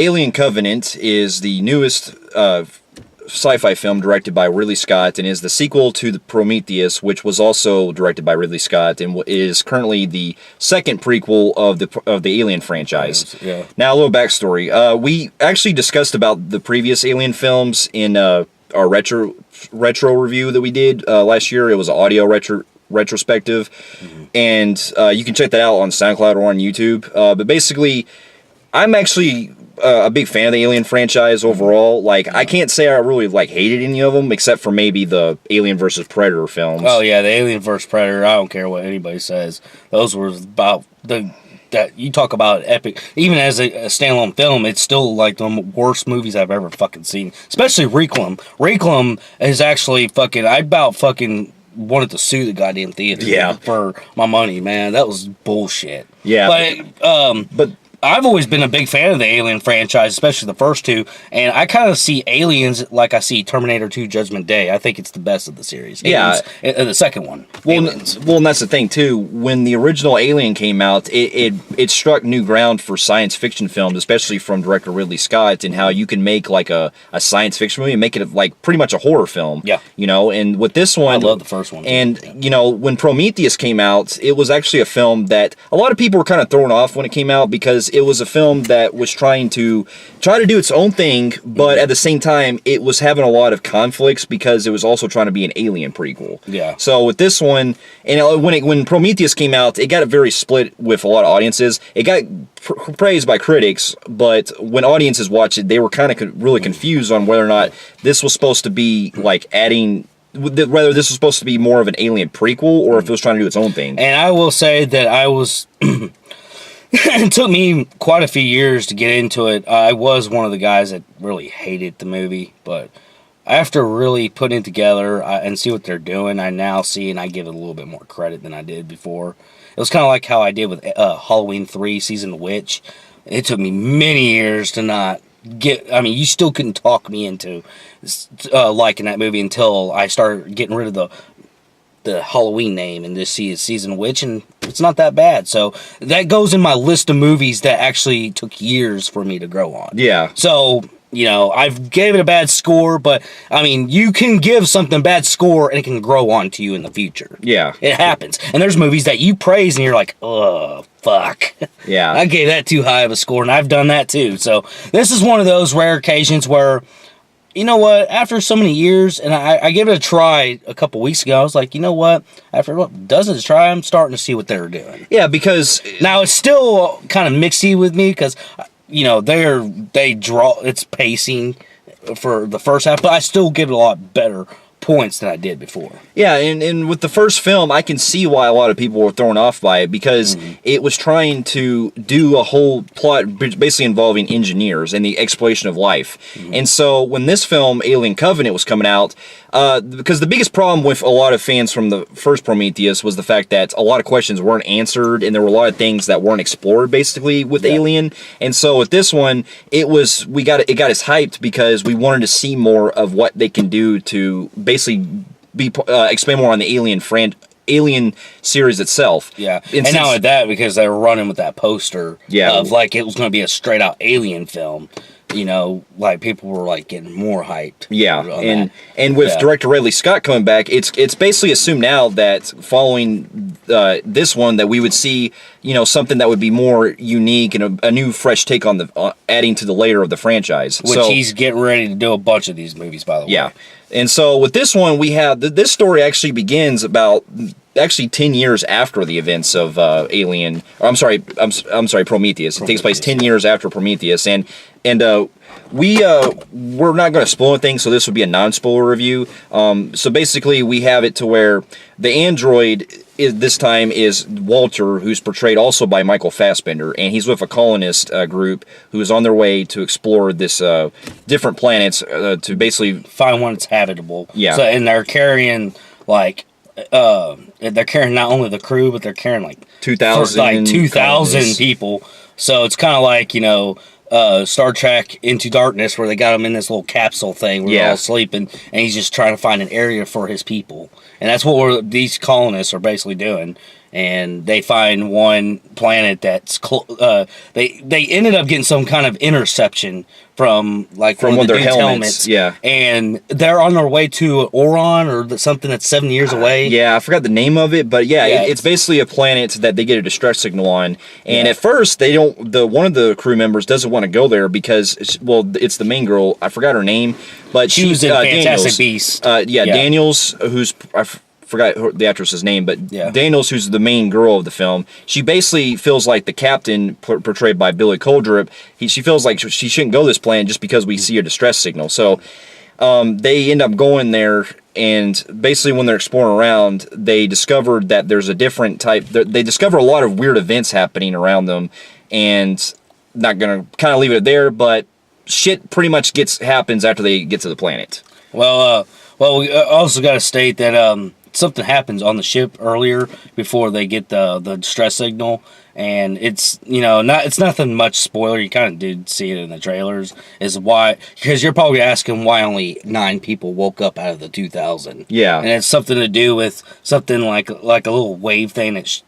Alien Covenant is the newest sci-fi film directed by Ridley Scott and is the sequel to the Prometheus, which was also directed by Ridley Scott and is currently the second prequel of the Alien franchise. Yeah. Now, a little backstory. We actually discussed about the previous Alien films in our retro review that we did last year. It was an audio retrospective, and you can check that out on SoundCloud or on YouTube. But basically, I'm actually a big fan of the Alien franchise overall. Like, I can't say I really hated any of them except for maybe the Alien vs. Predator films. Oh yeah, the Alien vs. Predator. I don't care what anybody says. Those were about that you talk about epic. Even as a standalone film, it's still like the worst movies I've ever fucking seen. Especially Requiem. Requiem is actually fucking. I about fucking wanted to sue the goddamn theater for my money, man. That was bullshit. Yeah, but I've always been a big fan of the Alien franchise, especially the first two, and I kind of see Aliens like I see Terminator 2 Judgment Day. I think it's the best of the series. Aliens, the second one. Well, and that's the thing, too. When the original Alien came out, it struck new ground for science fiction films, especially from director Ridley Scott, and how you can make like a science fiction movie and make it like pretty much a horror film. Yeah. You know, and with this one... I love the first one. And, you know, when Prometheus came out, it was actually a film that a lot of people were kind of thrown off when it came out because it was a film that was trying to do its own thing, but at the same time, it was having a lot of conflicts because it was also trying to be an Alien prequel. Yeah. So with this one, and when Prometheus came out, it got very split with a lot of audiences. It got praised by critics, but when audiences watched it, they were kind of really confused on whether or not this was supposed to be like adding... whether this was supposed to be more of an Alien prequel or if it was trying to do its own thing. And I will say that I was... It took me quite a few years to get into it. I was one of the guys that really hated the movie, but after really putting it together and see what they're doing, I now see and I give it a little bit more credit than I did before. It was kind of like how I did with Halloween 3 Season of the Witch. It took me many years to not get... I mean, you still couldn't talk me into liking that movie until I started getting rid of the Halloween name and just see a Season of Witch, and it's not that bad. So that goes in my list of movies that actually took years for me to grow on. Yeah. So, you know, I've gave it a bad score, but I mean, you can give something a bad score and it can grow on to you in the future. Yeah. It happens. And there's movies that you praise and you're like, oh, fuck. Yeah. I gave that too high of a score, and I've done that too. So this is one of those rare occasions where, you know what, after so many years, and I gave it a try a couple weeks ago, I was like, you know what, after dozens of try, I'm starting to see what they're doing. Yeah, because... Now, it's still kind of mixy with me, because, you know, they draw, it's pacing for the first half, but I still give it a lot better points than I did before. Yeah, and with the first film, I can see why a lot of people were thrown off by it, because it was trying to do a whole plot basically involving engineers and the exploration of life. And so when this film, Alien Covenant, was coming out, because the biggest problem with a lot of fans from the first Prometheus was the fact that a lot of questions weren't answered, and there were a lot of things that weren't explored, basically, with Alien. And so with this one, it got us hyped because we wanted to see more of what they can do to basically expand more on the Alien series itself. Yeah, and not only that, because they were running with that poster of like it was going to be a straight out Alien film. You know, like people were like getting more hyped. Yeah, and with director Ridley Scott coming back, it's basically assumed now that following this one that we would see, you know, something that would be more unique and a new fresh take on the adding to the layer of the franchise. Which he's getting ready to do a bunch of these movies, by the way. Yeah, and so with this one, we have this story actually begins about 10 years after the events of Alien. Or I'm sorry, Prometheus. It takes place 10 years after Prometheus, and we're not going to spoil anything, so this would be a non-spoiler review. So basically, we have it to where the android this time is Walter, who's portrayed also by Michael Fassbender, and he's with a colonist group who is on their way to explore this different planets to basically find one that's habitable. Yeah, so, and they're carrying like. They're carrying not only the crew, but they're carrying like 2,000 people. So it's kind of like, you know, Star Trek Into Darkness, where they got him in this little capsule thing where they're all sleeping, and he's just trying to find an area for his people. And that's what these colonists are basically doing. and they find one planet that's they ended up getting some kind of interception from one of their helmets. Yeah, and they're on their way to Orion or something that's 7 years away. Yeah, I forgot the name of it, but it's basically a planet that they get a distress signal on. And at first, they don't. One of the crew members doesn't want to go there because it's the main girl. I forgot her name, but she was in Fantastic Beasts. Daniels, who's forgot the actress's name, but Daniels, who's the main girl of the film, she basically feels like the captain, portrayed by Billy Coldrup, she feels like she shouldn't go this planet just because we see a distress signal. So they end up going there, and basically when they're exploring around, they discovered that there's a different type. They discover a lot of weird events happening around them, and not going to kind of leave it there, but shit pretty much happens after they get to the planet. Well, we also got to state that something happens on the ship earlier before they get the distress signal, and it's it's nothing much spoiler. You kind of did see it in the trailers. Is why, because you're probably asking why only 9 people woke up out of the 2,000. Yeah, and it's something to do with something like a little wave thing that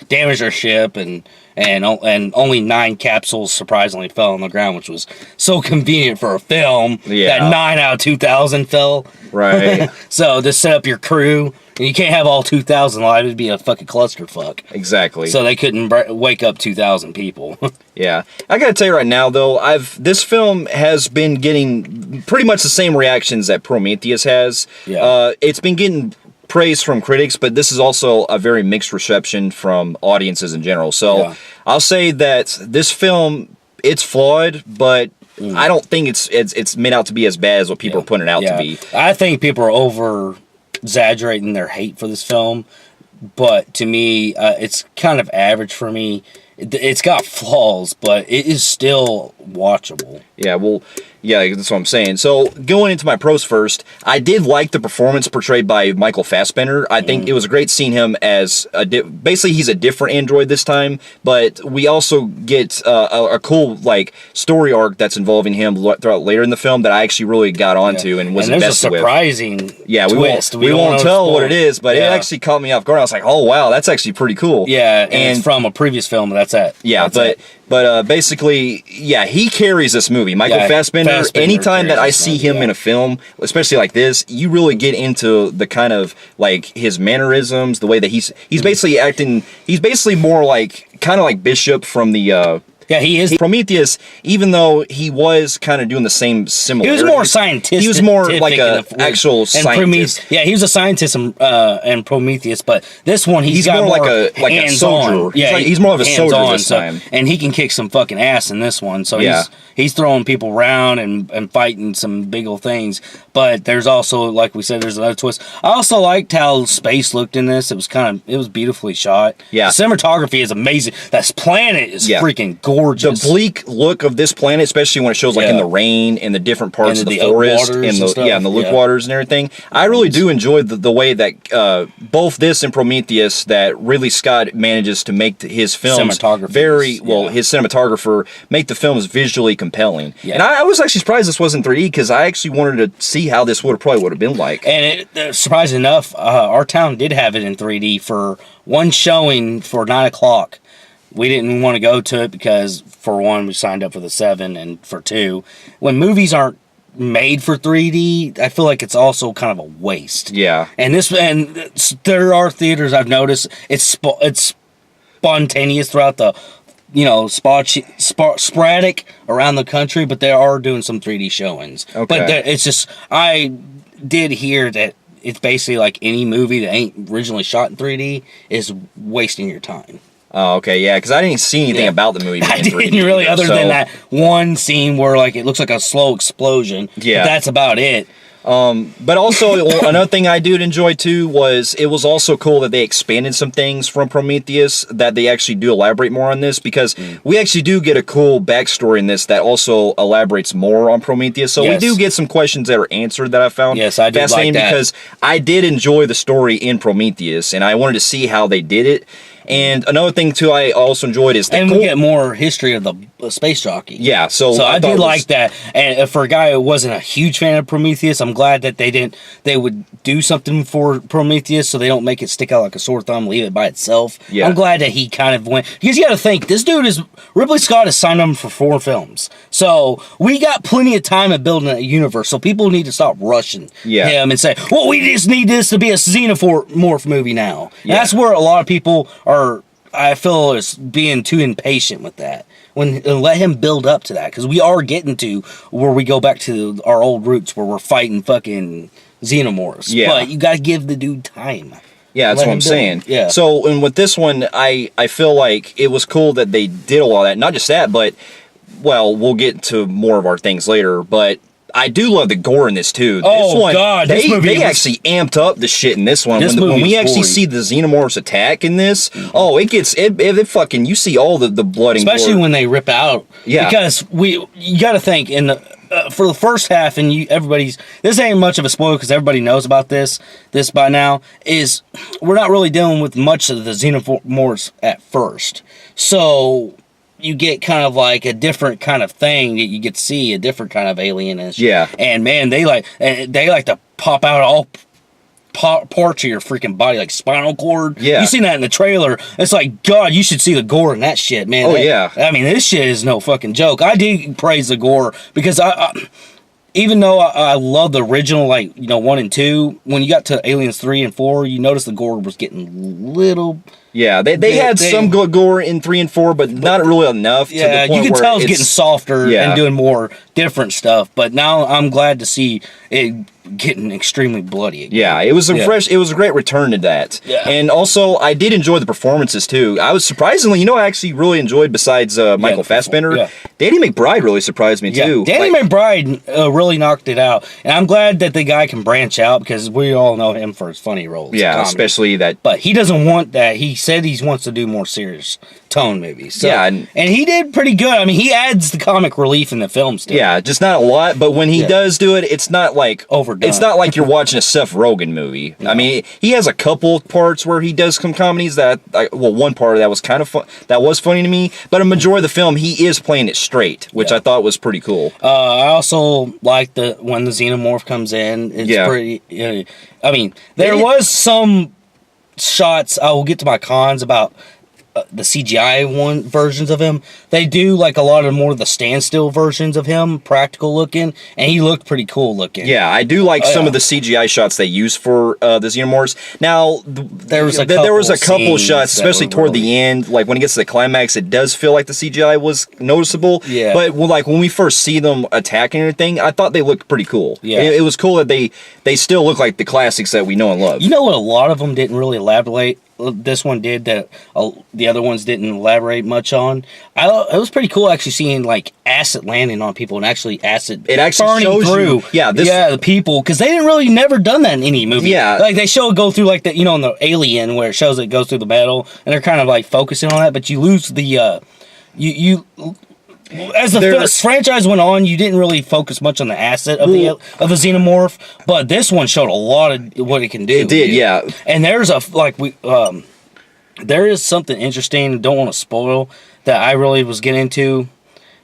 damaged our ship, and only 9 capsules surprisingly fell on the ground, which was so convenient for a film. That 9 out of 2,000 fell. Right. So to set up your crew, and you can't have all 2,000 alive. It'd be a fucking clusterfuck. Exactly. So they couldn't wake up 2,000 people. Yeah, I gotta tell you right now though, this film has been getting pretty much the same reactions that Prometheus has. Yeah. It's been getting praise from critics, but this is also a very mixed reception from audiences in general. So I'll say that this film, it's flawed, but I don't think it's made out to be as bad as what people are putting it out to be. I think people are over exaggerating their hate for this film, but to me, it's kind of average for me. It's got flaws, but it is still watchable. Yeah, well, yeah, that's what I'm saying. So, going into my pros first, I did like the performance portrayed by Michael Fassbender. I think it was great seeing him as basically he's a different android this time, but we also get a cool story arc that's involving him throughout later in the film that I actually really got onto and was invested with. There's a surprising twist. We won't tell what it is, but it actually caught me off guard. I was like, oh wow, that's actually pretty cool. Yeah, and it's from a previous film, but that's it. Yeah, but basically, yeah, he carries this movie. Michael Fassbender, anytime that I see him in a film, especially like this, you really get into the kind of, his mannerisms, the way that he's basically acting, he's basically more kind of like Bishop from the... he is. Prometheus, even though he was kind of doing the same similar. He was more scientific. He was more like an actual scientist. He was a scientist in Prometheus, but this one he's got more like a soldier. Yeah, he's more of a soldier this time. And he can kick some fucking ass in this one. So he's throwing people around and fighting some big old things. But there's also, like we said, there's another twist. I also liked how space looked in this. It was beautifully shot. Yeah. The cinematography is amazing. That planet is freaking gorgeous. The bleak look of this planet, especially when it shows in the rain and the different parts of the forest and the loop waters and everything. I really do enjoy the way that both this and Prometheus, that Ridley Scott manages to make his films his cinematographer make the films visually compelling. Yeah. And I was actually surprised this wasn't 3D because I actually wanted to see how this would have been like. And surprising enough, our town did have it in 3D for one showing for 9 o'clock. We didn't want to go to it because, for one, we signed up for the 7, and for 2, when movies aren't made for 3D, I feel like it's also kind of a waste. Yeah. And there are theaters I've noticed it's spontaneous throughout the sporadic around the country, but they are doing some 3D showings. Okay. But it's just, I did hear that it's basically like any movie that ain't originally shot in 3D is wasting your time. Oh, okay, yeah, because I didn't see anything about the movie. I didn't really, other than that one scene where it looks like a slow explosion. Yeah, but that's about it. But also another thing I did enjoy too was it was also cool that they expanded some things from Prometheus, that they actually do elaborate more on this, because we actually do get a cool backstory in this that also elaborates more on Prometheus. So we do get some questions that are answered that I found fascinating, because I did enjoy the story in Prometheus and I wanted to see how they did it. And another thing too I also enjoyed is we get more history of the a space jockey. Yeah, so I did like that. And for a guy who wasn't a huge fan of Prometheus, I'm glad that they would do something for Prometheus so they don't make it stick out like a sore thumb, leave it by itself. Yeah. I'm glad that he kind of went, because you got to think, this dude Ridley Scott has signed him for 4 films. So we got plenty of time at building a universe, so people need to stop rushing him and say, well, we just need this to be a xenomorph movie now. Yeah. That's where a lot of people are, I feel, is being too impatient with that. Let him build up to that, because we are getting to where we go back to our old roots where we're fighting fucking xenomorphs. Yeah. But you got to give the dude time. Yeah, that's what I'm saying. Yeah. So, and with this one, I feel like it was cool that they did all that. Not just that, but, well, we'll get to more of our things later, but I do love the gore in this too. This one, God, they actually amped up the shit in this one. When we actually see the xenomorphs attack in this, it fucking, you see all the blood and especially gore. When they rip out. Yeah. Because you got to think for the first half, and this ain't much of a spoiler because everybody knows about this by now, is we're not really dealing with much of the xenomorphs at first. So you get kind of like a different kind of thing that you get to see, a different kind of alien. Yeah. And man, they like to pop out all parts of your freaking body, like spinal cord. Yeah. You seen that in the trailer. It's like, God, you should see the gore in that shit, man. Oh, yeah. I mean, this shit is no fucking joke. I do praise the gore because even though I love the original, 1 and 2, when you got to Aliens 3 and 4, you notice the gore was getting little. Yeah, they had some gore in 3 and 4, but not really enough. Yeah, to the point you can tell it's getting softer and doing more different stuff. But now I'm glad to see it getting extremely bloody again. Yeah, it was it was a great return to that. Yeah. And also, I did enjoy the performances too. I was surprisingly, I actually really enjoyed, besides Michael Fassbender, Danny McBride really surprised me too. Danny McBride really knocked it out. And I'm glad that the guy can branch out, because we all know him for his funny roles. Yeah, especially that. But he doesn't want that. He said he wants to do more serious tone movies. So, yeah, and he did pretty good. I mean, he adds the comic relief in the film still. Yeah, just not a lot, but when he does do it, it's not like overdone. It's not like you're watching a Seth Rogen movie. No. I mean, he has a couple parts where he does some comedies that, one part of that was kind of fun, that was funny to me, but a majority of the film, he is playing it straight, which I thought was pretty cool. I also like when the xenomorph comes in. It's pretty. I mean, there was some shots. I will get to my cons about the CGI versions of him. They do a lot of more of the standstill versions of him, practical looking, and he looked pretty cool looking. Yeah, I do like some of the CGI shots they use for the xenomorphs. Now, there was a couple shots, especially toward the end, like when it gets to the climax, it does feel like the CGI was noticeable. Yeah. But when we first see them attacking and everything, I thought they looked pretty cool. Yeah. It was cool that they still look like the classics that we know and love. You know what? A lot of them didn't really elaborate. This one did that the other ones didn't elaborate much on. It was pretty cool actually seeing acid landing on people and actually acid burning through. The people, because they never done that in any movie. Yeah, they show it go through in the Alien where it shows it goes through the metal and they're kind of focusing on that, but you lose the you. As the franchise went on, you didn't really focus much on the asset of the xenomorph, but this one showed a lot of what it can do. It did, yeah. And there's there is something interesting. Don't want to spoil that I really was getting into.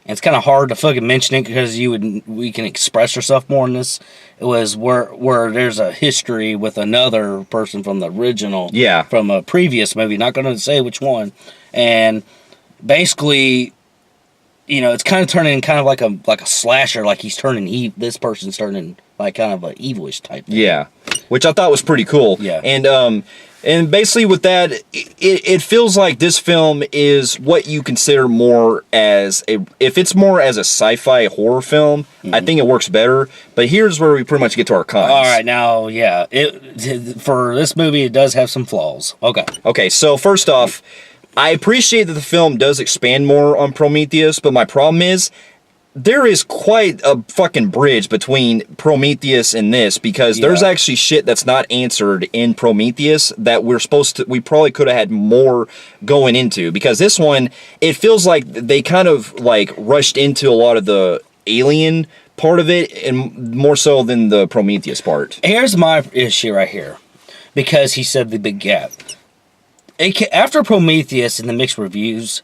And it's kind of hard to fucking mention it because we can express ourselves more in this. It was where there's a history with another person from the original, from a previous movie. Not going to say which one, and basically, it's kind of turning kind of like a slasher, like he's turning this person's turning kind of an evilish type thing. Yeah, which I thought was pretty cool. Yeah, and basically with that, it feels like this film is what you consider more as if it's more as a sci-fi horror film, I think it works better. But here's where we pretty much get to our cons. All right, now, for this movie, it does have some flaws. Okay, so first off, I appreciate that the film does expand more on Prometheus, but my problem is there is quite a fucking bridge between Prometheus and this, because there's actually shit that's not answered in Prometheus that we probably could have had more going into, because this one, it feels like they kind of rushed into a lot of the alien part of it, and more so than the Prometheus part. Here's my issue right here, because he said the big gap. After Prometheus and the mixed reviews,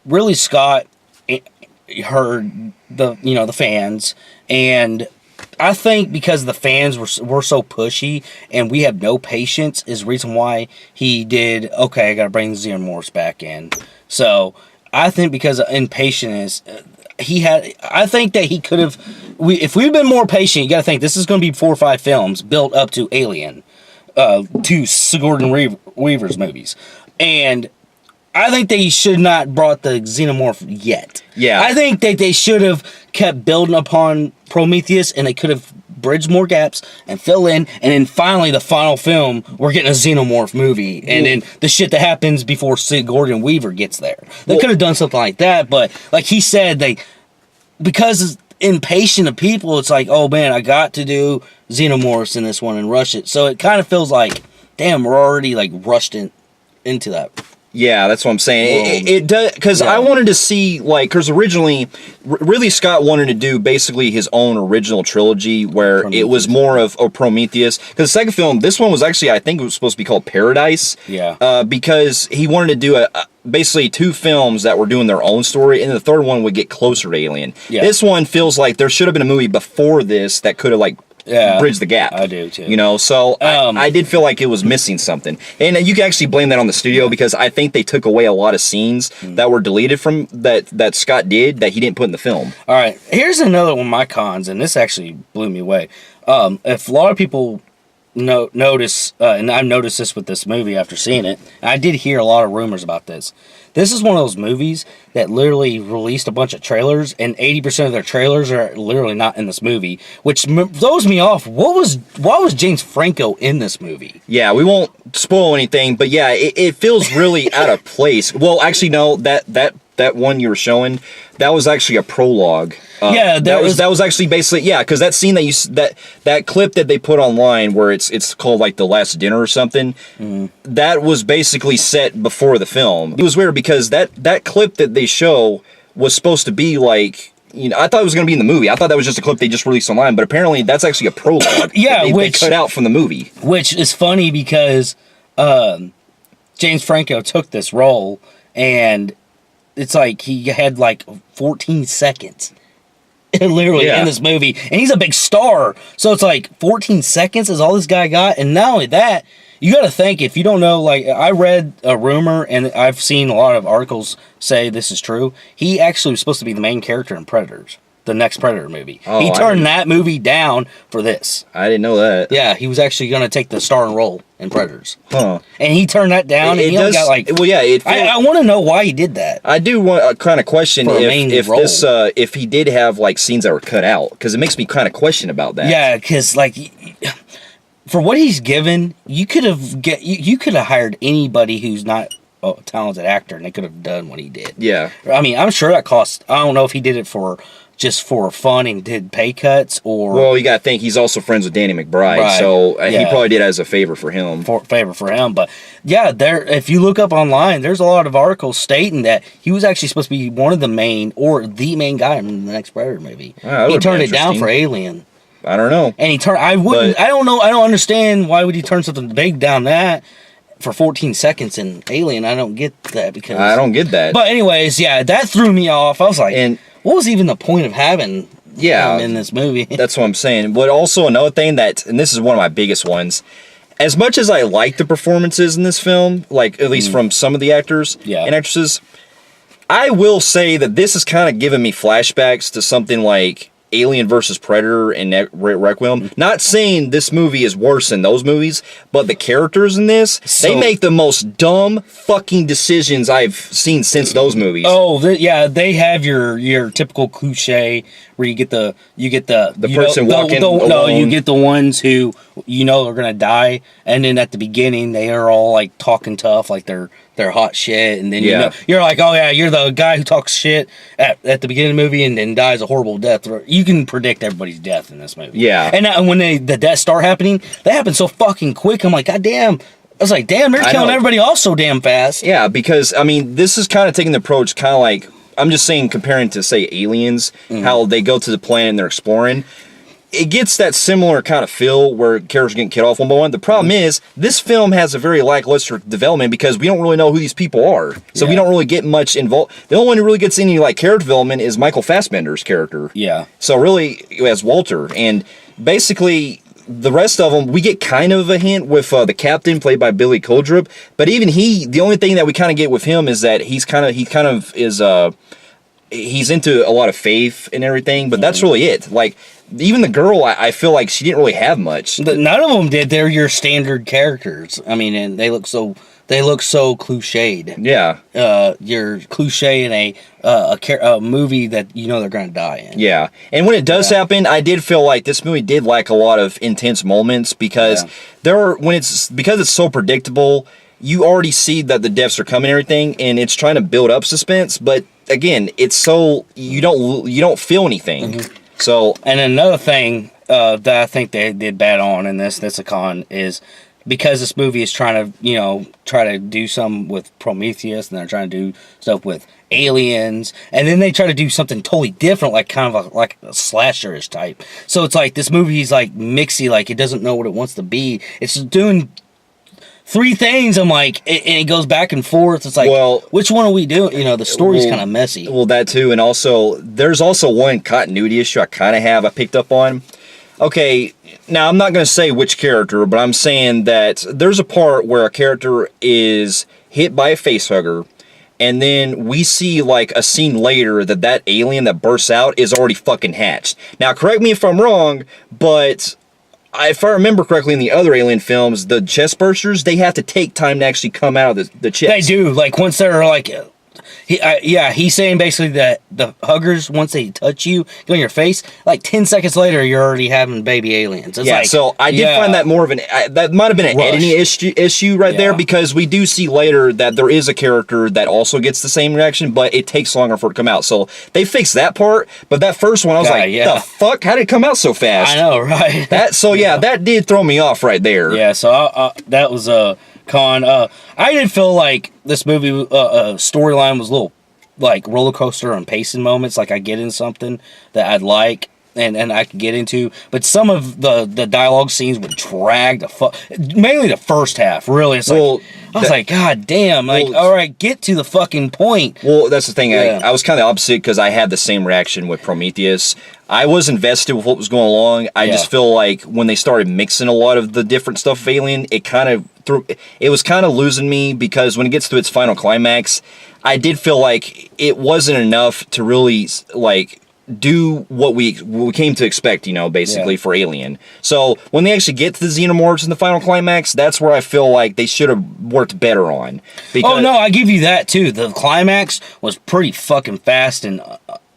Ridley Scott heard the fans, and I think because the fans were so pushy and we have no patience is the reason why he did, okay, I gotta bring Xenomorphs back in. So I think because of impatience, I think that he could have, if we'd been more patient, you gotta think this is gonna be 4 or 5 films built up to Alien, to Sigourney Weaver's movies. And I think they should not brought the Xenomorph yet. Yeah. I think that they should have kept building upon Prometheus, and they could have bridged more gaps and fill in, and then finally the final film, we're getting a Xenomorph movie, and then the shit that happens before Sigourney Weaver gets there. They could have done something like that, but like he said, because impatient of people, it's like, oh man, I got to do Xenomorphs in this one and rush it. So it kind of feels like, damn, we're already like rushed into that. Yeah, that's what I'm saying. It does, because I wanted to see, like, because originally, Ridley Scott wanted to do basically his own original trilogy where Prometheus. It was more of Prometheus. Because the second film, this one was actually, I think it was supposed to be called Paradise. Yeah. Because he wanted to do basically 2 films that were doing their own story, and the third one would get closer to Alien. Yeah. This one feels like there should have been a movie before this that could have, like, bridge the gap. I do too. So I did feel like it was missing something. And you can actually blame that on the studio because I think they took away a lot of scenes that were deleted from that Scott did that he didn't put in the film. All right, here's another one of my cons, and this actually blew me away. If a lot of people notice, and I've noticed this with this movie after seeing it, and I did hear a lot of rumors about this. This is one of those movies that literally released a bunch of trailers, and 80% of their trailers are literally not in this movie, which throws me off. Why was James Franco in this movie? Yeah, we won't spoil anything, but yeah, it feels really out of place. Well, actually, no, that one you were showing, that was actually a prologue. That was actually basically because that scene that clip that they put online where it's called like The Last Dinner or something, that was basically set before the film. It was weird because that clip that they show was supposed to be like, I thought it was going to be in the movie. I thought that was just a clip they just released online, but apparently that's actually a prologue. They cut out from the movie, which is funny because James Franco took this role and it's like he had like 14 seconds literally in this movie, and he's a big star, so it's like 14 seconds is all this guy got. And not only that, you got to think, if you don't know, like, I read a rumor and I've seen a lot of articles say this is true, he actually was supposed to be the main character in Predators, the next Predator movie. He turned that movie down for this. I didn't know that. Yeah, he was actually going to take the starring role in Predators. Huh. And he turned that down, and he only got like... Well, yeah, I want to know why he did that. I do want to kind of question if he did have like scenes that were cut out, because it makes me kind of question about that. Yeah, because like... For what he's given, you could have hired anybody who's not a talented actor, and they could have done what he did. Yeah. I mean, I'm sure that cost... I don't know if he did it for fun and did pay cuts, or... Well, you gotta think, he's also friends with Danny McBride, so he probably did it as a favor for him. But yeah, if you look up online, there's a lot of articles stating that he was actually supposed to be one of the main, or the main guy in the next Predator movie. He turned it down for Alien. I don't know. And he turned... I don't know. I don't understand why would he turn something big down that for 14 seconds in Alien. I don't get that, because... I don't get that. But anyways, yeah, that threw me off. I was like... what was even the point of having him in this movie? That's what I'm saying. But also another thing and this is one of my biggest ones, as much as I like the performances in this film, like at least from some of the actors and actresses, I will say that this is kind of giving me flashbacks to something like Alien vs. Predator and Requiem. Not saying this movie is worse than those movies, but the characters in this, they make the most dumb fucking decisions I've seen since those movies. Oh, they have your typical cliche where you get the person walking alone. You get the ones who are gonna die, and then at the beginning they are all like talking tough, like they're hot shit, and then you're like, oh yeah, you're the guy who talks shit at the beginning of the movie and then dies a horrible death. You can predict everybody's death in this movie. Yeah. And when the deaths start happening, they happen so fucking quick. I'm like, god damn. I was like, damn, they're killing everybody off so damn fast. Yeah, because I mean, this is kind of taking the approach, kind of like, I'm just saying, comparing to say Aliens, how they go to the planet and they're exploring. it gets that similar kind of feel where characters getting killed off one by one. The problem is, this film has a very lackluster development because we don't really know who these people are. So we don't really get much involved. The only one who really gets any, like, character development is Michael Fassbender's character. Yeah. So really, as Walter. And basically, the rest of them, we get kind of a hint with the captain, played by Billy Crudup. But even he, the only thing that we kind of get with him is that he's into a lot of faith and everything, but that's really it. Like, even the girl, I feel like she didn't really have much. None of them did. They're your standard characters. I mean, and they look so cliched. Yeah. You're cliche in a movie that you know they're going to die in. Yeah. And when it does happen, I did feel like this movie did lack a lot of intense moments because because it's so predictable, you already see that the deaths are coming and everything, and it's trying to build up suspense, but again, it's so you don't feel anything. Mm-hmm. So, and another thing that I think they did bad on in that's a con is because this movie is trying to do something with Prometheus, and they're trying to do stuff with aliens, and then they try to do something totally different, like kind of like a slasherish type. So it's like this movie is like mixy, like it doesn't know what it wants to be. It's doing three things. I'm like, and it goes back and forth. It's like, well, which one are we doing? You know, the story's kind of messy. Well, that too, and also there's also one continuity issue I picked up on. Okay, now I'm not going to say which character, but I'm saying that there's a part where a character is hit by a facehugger, and then we see like a scene later that alien that bursts out is already fucking hatched. Now, correct me if I'm wrong, but if I remember correctly, in the other Alien films, the chest bursters, they have to take time to actually come out of the chest. They do. Like, once they're like... he's saying basically that the huggers, once they touch you, get on your face, like 10 seconds later, you're already having baby aliens. It's so I did find that more of that might have been an editing issue right there, because we do see later that there is a character that also gets the same reaction, but it takes longer for it to come out. So they fixed that part, but that first one, I was the fuck? How did it come out so fast? I know, right? That did throw me off right there. Yeah, so that was a con. I did feel like this movie storyline was a little like roller coaster and pacing moments. Like I get in something that I'd like and I could get into, but some of the dialogue scenes would drag mainly the first half. Really, it's I was like, God damn! Like, all right, get to the fucking point. Well, that's the thing. Yeah. I was kind of opposite because I had the same reaction with Prometheus. I was invested with what was going along. I just feel like when they started mixing a lot of the different stuff of Alien, it was kind of losing me, because when it gets to its final climax, I did feel like it wasn't enough to really like do what we came to expect, basically for Alien. So when they actually get to the xenomorphs in the final climax, that's where I feel like they should have worked better on. Oh no, I give you that too. The climax was pretty fucking fast and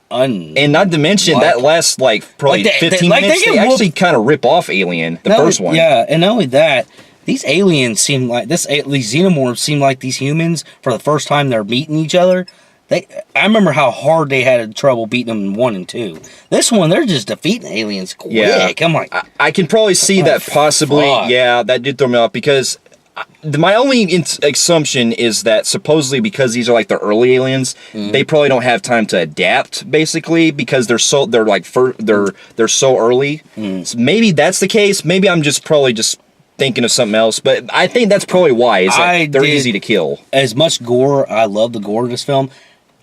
not to mention that last probably 15 minutes, they actually kind of rip off Alien, the first one. Yeah, and not only that, these aliens seem like these xenomorphs seem like these humans for the first time they're meeting each other. I remember how hard they had trouble beating them in 1 and 2. This one, they're just defeating aliens quick. Yeah. I'm like, I can probably see that possibly. Fuck. Yeah, that did throw me off, because my only assumption is that supposedly because these are like the early aliens, they probably don't have time to adapt, basically, because they're so early. So maybe that's the case. Maybe I'm probably thinking of something else, but I think that's probably why. They're easy to kill. As much gore, I love the gore in this film.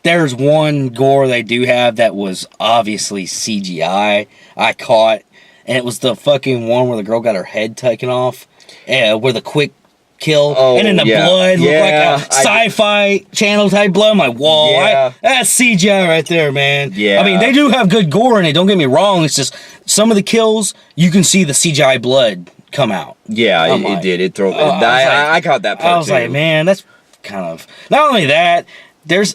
There's one gore they do have that was obviously CGI. I caught, and it was the fucking one where the girl got her head taken off, with a quick kill, and then the blood looked like a Sci-Fi channel type blood. I'm like, whoa, that's CGI right there, man. Yeah. I mean, they do have good gore in it, don't get me wrong. It's just some of the kills, you can see the CGI blood come out. Yeah, it did. It threw. I caught that part. I was like, man, that's kind of. Not only that, there's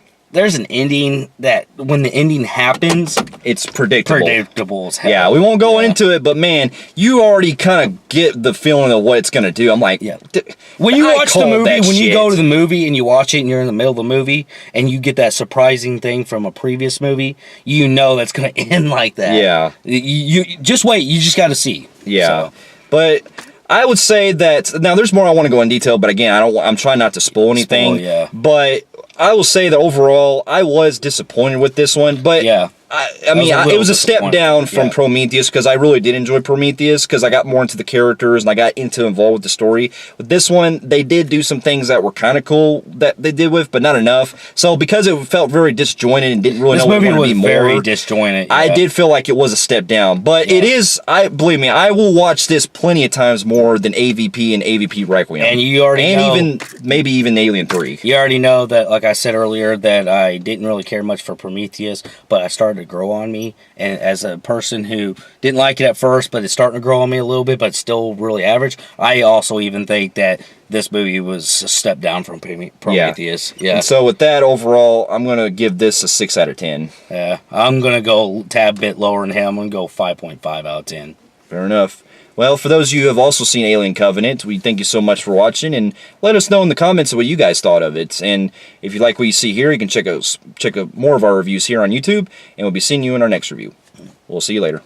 an ending that when the ending happens, it's predictable. Predictable as hell. Yeah, we won't go into it, but man, you already kind of get the feeling of what it's gonna do. I'm like, when you watch the movie, when you go to the movie and you watch it, and you're in the middle of the movie, and you get that surprising thing from a previous movie, you know that's gonna end like that. Yeah. You just wait. You just got to see. Yeah. So. But I would say that now there's more I want to go in detail, but again, I'm trying not to spoil anything. But I will say that overall, I was disappointed with this one. But I mean, a it was a step disappointed. down from Yeah. Prometheus because I really did enjoy Prometheus because I got more into the characters and I got involved with the story. With this one, they did do some things that were kind of cool that they did with, but not enough. So because it felt very disjointed and didn't really This know what it movie wanted to was be very more, disjointed. I yeah. did feel like it was a step down. But it is, believe me, I will watch this plenty of times more than AVP and AVP Requiem. And you already know. even maybe even Alien 3. You already know that, like I said earlier, that I didn't really care much for Prometheus, but I started to grow on me. And as a person who didn't like it at first, but it's starting to grow on me a little bit, but still really average, I also even think that this movie was a step down from Prometheus. Yeah. And so with that, overall, I'm going to give this a 6 out of 10. Yeah. I'm going to go a tad bit lower than him. I'm going to go 5.5 out of 10. Fair enough. Well, for those of you who have also seen Alien Covenant, we thank you so much for watching, and let us know in the comments what you guys thought of it. And if you like what you see here, you can check out more of our reviews here on YouTube, and we'll be seeing you in our next review. We'll see you later.